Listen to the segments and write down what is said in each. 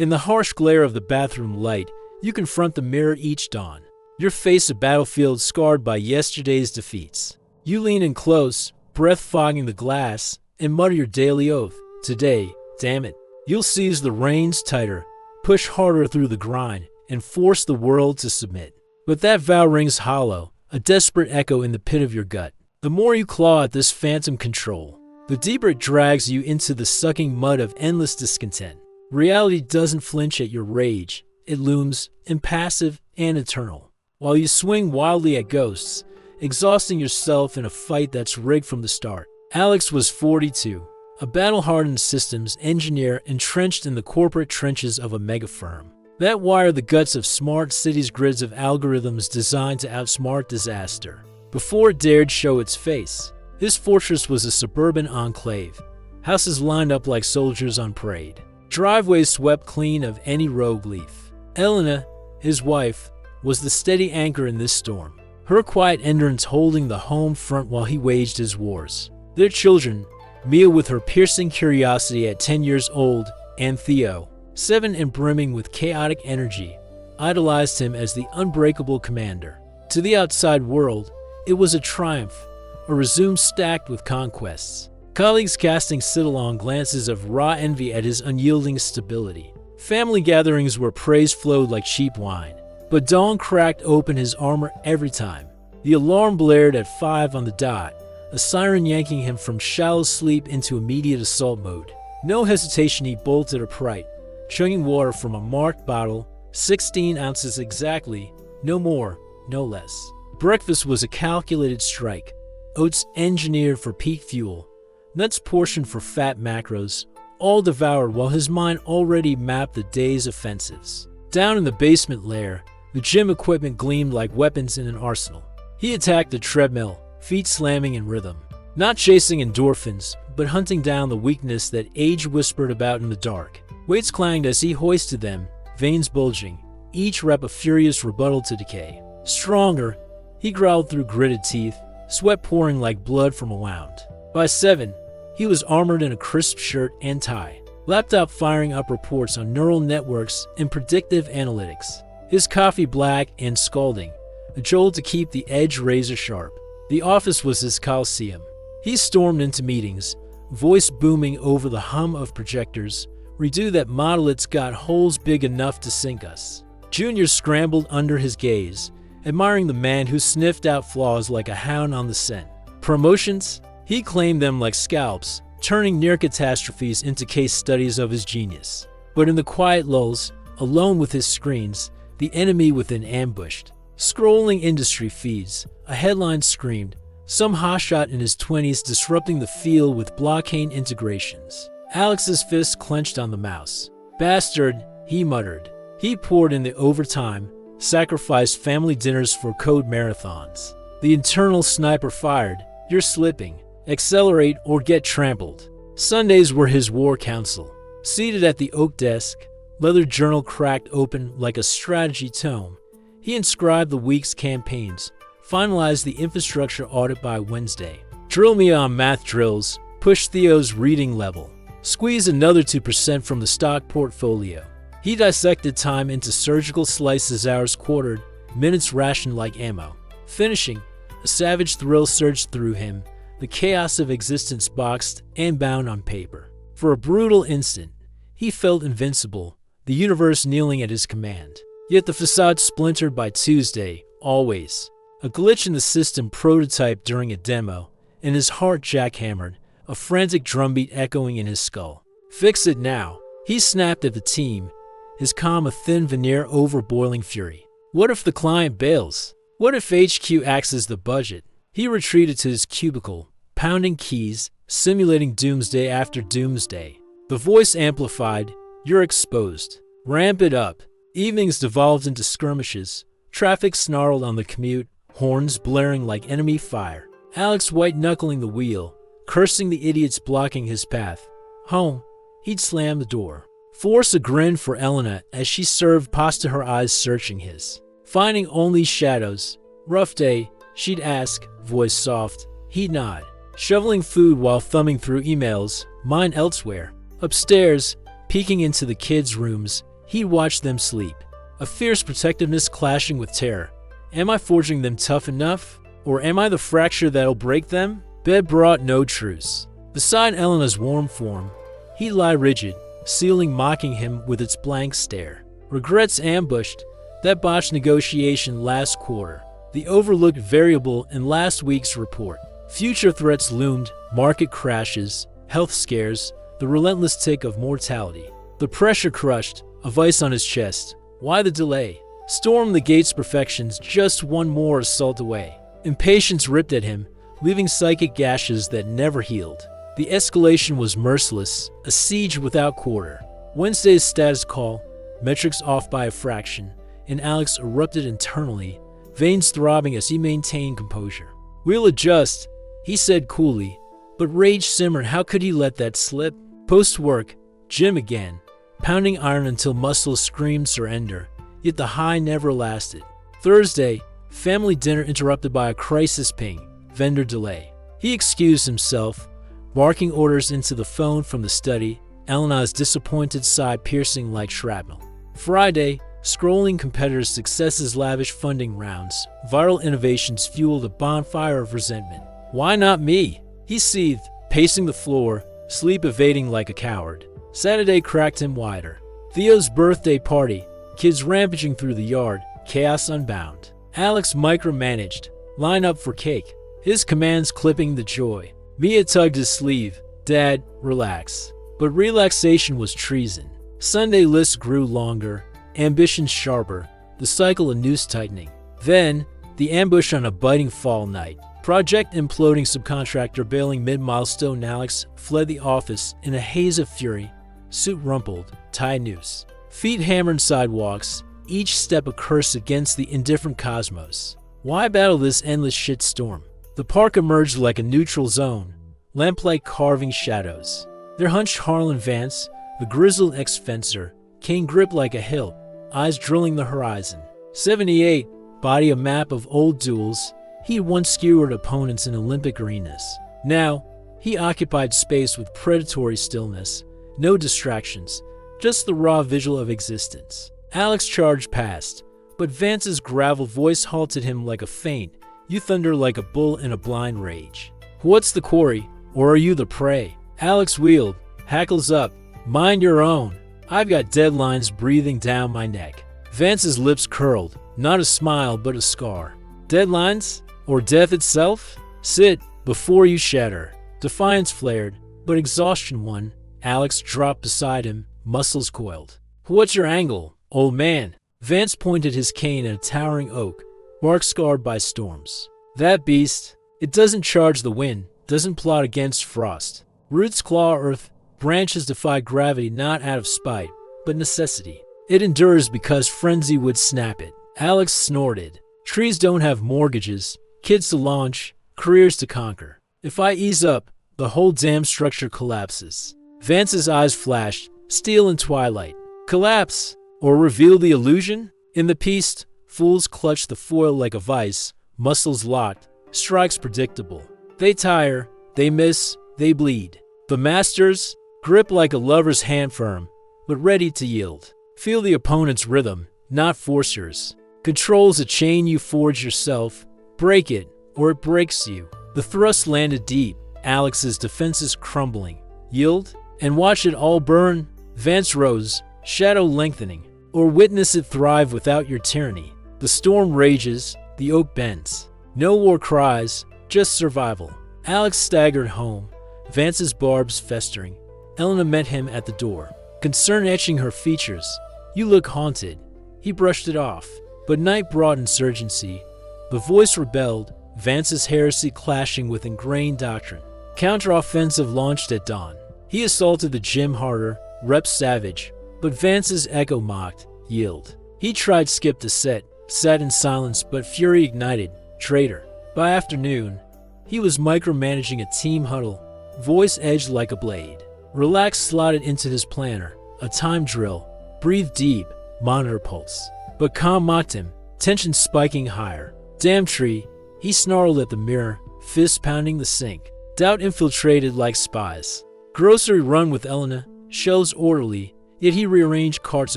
In the harsh glare of the bathroom light, you confront the mirror each dawn. Your face a battlefield scarred by yesterday's defeats. You lean in close, breath fogging the glass, and mutter your daily oath. Today, damn it. You'll seize the reins tighter, push harder through the grind, and force the world to submit. But that vow rings hollow, a desperate echo in the pit of your gut. The more you claw at this phantom control, the deeper it drags you into the sucking mud of endless discontent. Reality doesn't flinch at your rage. It looms, impassive and eternal. While you swing wildly at ghosts, exhausting yourself in a fight that's rigged from the start. Alex was 42, a battle-hardened systems engineer entrenched in the corporate trenches of a mega firm that wired the guts of smart cities' grids of algorithms designed to outsmart disaster. Before it dared show its face, his fortress was a suburban enclave, houses lined up like soldiers on parade, driveways swept clean of any rogue leaf. Elena, his wife, was the steady anchor in this storm, her quiet endurance holding the home front while he waged his wars. Their children, Mia with her piercing curiosity at 10 years old, and Theo, 7 and brimming with chaotic energy, idolized him as the unbreakable commander. To the outside world, it was a triumph, a resume stacked with conquests. Colleagues casting sit-along glances of raw envy at his unyielding stability. Family gatherings where praise flowed like cheap wine. But dawn cracked open his armor every time. The alarm blared at 5 on the dot, a siren yanking him from shallow sleep into immediate assault mode. No hesitation, he bolted upright, chugging water from a marked bottle, 16 ounces exactly, no more, no less. Breakfast was a calculated strike. Oats engineered for peak fuel, nuts portioned for fat macros, all devoured while his mind already mapped the day's offensives. Down in the basement lair, the gym equipment gleamed like weapons in an arsenal. He attacked the treadmill, feet slamming in rhythm, not chasing endorphins, but hunting down the weakness that age whispered about in the dark. Weights clanged as he hoisted them, veins bulging, each rep a furious rebuttal to decay. Stronger, he growled through gritted teeth, sweat pouring like blood from a wound. By 7, he was armored in a crisp shirt and tie, laptop firing up reports on neural networks and predictive analytics. His coffee black and scalding, a jolt to keep the edge razor sharp. The office was his coliseum. He stormed into meetings, voice booming over the hum of projectors. "Redo that model, it's got holes big enough to sink us." Juniors scrambled under his gaze, admiring the man who sniffed out flaws like a hound on the scent. Promotions? He claimed them like scalps, turning near catastrophes into case studies of his genius. But in the quiet lulls, alone with his screens, the enemy within ambushed. Scrolling industry feeds, a headline screamed, some hotshot in his 20s disrupting the field with blockchain integrations. Alex's fist clenched on the mouse. "Bastard," he muttered. He poured in the overtime, sacrificed family dinners for code marathons. The internal sniper fired, "You're slipping. Accelerate or get trampled." Sundays were his war council. Seated at the oak desk, leather journal cracked open like a strategy tome, he inscribed the week's campaigns, finalized the infrastructure audit by Wednesday. Drill me on math drills, push Theo's reading level, squeeze another 2% from the stock portfolio. He dissected time into surgical slices, hours quartered, minutes rationed like ammo. Finishing, a savage thrill surged through him, the chaos of existence boxed and bound on paper. For a brutal instant, he felt invincible, the universe kneeling at his command. Yet the facade splintered by Tuesday, always. A glitch in the system prototyped during a demo, and his heart jackhammered, a frantic drumbeat echoing in his skull. "Fix it now," he snapped at the team, his calm a thin veneer over boiling fury. What if the client bails? What if HQ acts as the budget? He retreated to his cubicle, pounding keys, simulating doomsday after doomsday. The voice amplified, "You're exposed. Ramp it up." Evenings devolved into skirmishes. Traffic snarled on the commute, horns blaring like enemy fire. Alex white-knuckling the wheel, cursing the idiots blocking his path. Home, he'd slam the door. Force a grin for Elena as she served pasta, her eyes searching his. Finding only shadows. "Rough day," she'd ask, voice soft. He'd nod. Shoveling food while thumbing through emails, mind elsewhere. Upstairs, peeking into the kids' rooms, He'd watch them sleep. A fierce protectiveness clashing with terror. Am I forging them tough enough? Or am I the fracture that'll break them? Bed brought no truce. Beside Elena's warm form, he'd lie rigid, ceiling mocking him with its blank stare. Regrets ambushed, that botched negotiation last quarter, the overlooked variable in last week's report. Future threats loomed, market crashes, health scares, the relentless tick of mortality. The pressure crushed, a vice on his chest. Why the delay? Storm the gate's perfections, just one more assault away. Impatience ripped at him, leaving psychic gashes that never healed. The escalation was merciless, a siege without quarter. Wednesday's status call, metrics off by a fraction, and Alex erupted internally, veins throbbing as he maintained composure. "We'll adjust," he said coolly, but rage simmered. How could he let that slip? Post-work, gym again, pounding iron until muscles screamed surrender, yet the high never lasted. Thursday, family dinner interrupted by a crisis ping, vendor delay. He excused himself, barking orders into the phone from the study, Elena's disappointed sigh piercing like shrapnel. Friday, scrolling competitors' successes, lavish funding rounds, viral innovations fueled a bonfire of resentment. Why not me? He seethed, pacing the floor, sleep evading like a coward. Saturday cracked him wider. Theo's birthday party, kids rampaging through the yard, chaos unbound. Alex micromanaged, line up for cake, his commands clipping the joy. Mia tugged his sleeve, "Dad, relax." But relaxation was treason. Sunday lists grew longer, ambition sharper, the cycle a noose tightening. Then, the ambush on a biting fall night. Project imploding, subcontractor bailing mid-milestone. Alex fled the office in a haze of fury, suit rumpled, tie noose. Feet hammered sidewalks, each step a curse against the indifferent cosmos. Why battle this endless shitstorm? The park emerged like a neutral zone, lamplight carving shadows. There hunched Harlan Vance, the grizzled ex-fencer, cane gripped like a hilt, eyes drilling the horizon. 78, body a map of old duels. He'd once skewered opponents in Olympic arenas. Now, he occupied space with predatory stillness, no distractions, just the raw visual of existence. Alex charged past, but Vance's gravel voice halted him like a feint. "You thunder like a bull in a blind rage. What's the quarry, or are you the prey?" Alex wheeled, hackles up. "Mind your own. I've got deadlines breathing down my neck." Vance's lips curled, not a smile but a scar. "Deadlines? Or death itself? Sit, before you shatter." Defiance flared, but exhaustion won. Alex dropped beside him, muscles coiled. "What's your angle, old man?" Vance pointed his cane at a towering oak, bark scarred by storms. "That beast, it doesn't charge the wind, doesn't plot against frost. Roots claw earth, branches defy gravity, not out of spite, but necessity. It endures because frenzy would snap it." Alex snorted. "Trees don't have mortgages, kids to launch, careers to conquer. If I ease up, the whole damn structure collapses." Vance's eyes flashed, steel in twilight. Collapse? Or reveal the illusion? In the piece, fools clutch the foil like a vice, muscles locked, strikes predictable. They tire, they miss, they bleed. The masters grip like a lover's hand, firm, but ready to yield. Feel the opponent's rhythm, not force yours. Control's a chain you forge yourself. Break it, or it breaks you. The thrust landed deep, Alex's defenses crumbling. Yield, and watch it all burn? Vance rose, shadow lengthening. Or witness it thrive without your tyranny. The storm rages, the oak bends. No war cries, just survival. Alex staggered home, Vance's barbs festering. Elena met him at the door, concern etching her features. "You look haunted." He brushed it off, but night brought insurgency. The voice rebelled, Vance's heresy clashing with ingrained doctrine. Counteroffensive launched at dawn. He assaulted the gym harder, reps savage, but Vance's echo mocked, "Yield." He tried skip the set, sat in silence, but fury ignited, traitor. By afternoon, he was micromanaging a team huddle, voice edged like a blade. Relax slotted into his planner, a time drill, breathe deep, monitor pulse. But calm mocked him, tension spiking higher. "Damn tree," he snarled at the mirror, fist pounding the sink. Doubt infiltrated like spies. Grocery run with Elena, shelves orderly, yet he rearranged carts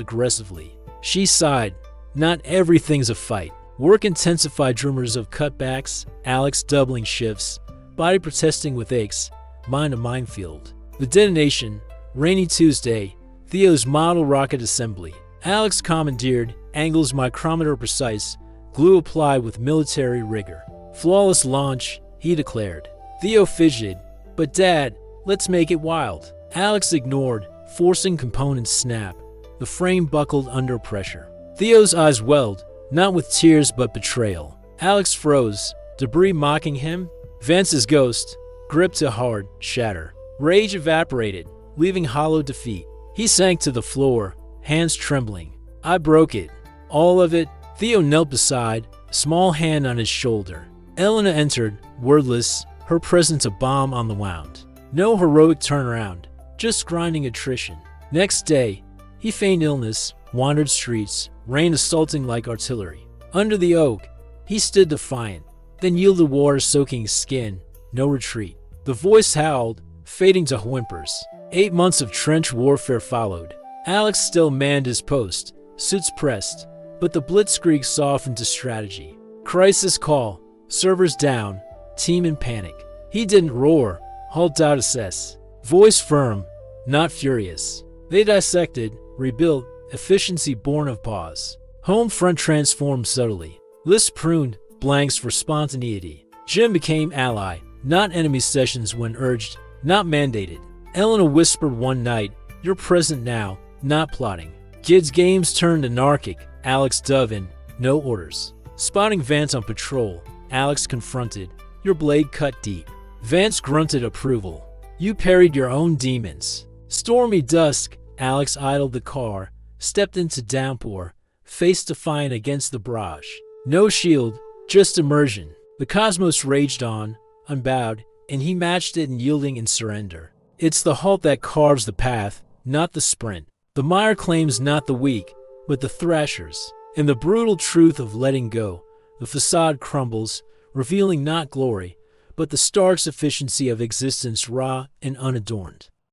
aggressively. She sighed. Not everything's a fight. Work intensified rumors of cutbacks, Alex doubling shifts, body protesting with aches, mind a minefield. The detonation, rainy Tuesday, Theo's model rocket assembly. Alex commandeered, angles micrometer precise, glue applied with military rigor. Flawless launch, he declared. Theo fidgeted, but Dad, let's make it wild. Alex ignored, forcing components snap. The frame buckled under pressure. Theo's eyes welled, not with tears but betrayal. Alex froze, debris mocking him. Vance's ghost, gripped to hard, shatter. Rage evaporated, leaving hollow defeat. He sank to the floor, hands trembling. I broke it. All of it. Theo knelt beside, small hand on his shoulder. Elena entered, wordless, her presence a bomb on the wound. No heroic turnaround, just grinding attrition. Next day, he feigned illness, wandered streets, rain assaulting like artillery. Under the oak, he stood defiant, then yielded water-soaking skin, no retreat. The voice howled, fading to whimpers. 8 months of trench warfare followed. Alex still manned his post, suits pressed, but the blitzkrieg softened to strategy. Crisis call, servers down, team in panic. He didn't roar, halt out assess. Voice firm, not furious. They dissected, rebuilt, efficiency born of pause. Home front transformed subtly. List pruned, blanks for spontaneity. Jim became ally, not enemy sessions when urged, not mandated. Elena whispered one night, you're present now, not plotting. Kids' games turned anarchic, Alex dove in, no orders. Spotting Vance on patrol, Alex confronted, your blade cut deep. Vance grunted approval. You parried your own demons. Stormy dusk, Alex idled the car, stepped into downpour, face defiant against the barrage. No shield, just immersion. The cosmos raged on, unbowed, and he matched it in yielding and surrender. It's the halt that carves the path, not the sprint. The mire claims not the weak, but the thrashers. In the brutal truth of letting go, the facade crumbles, revealing not glory, but the stark sufficiency of existence raw and unadorned.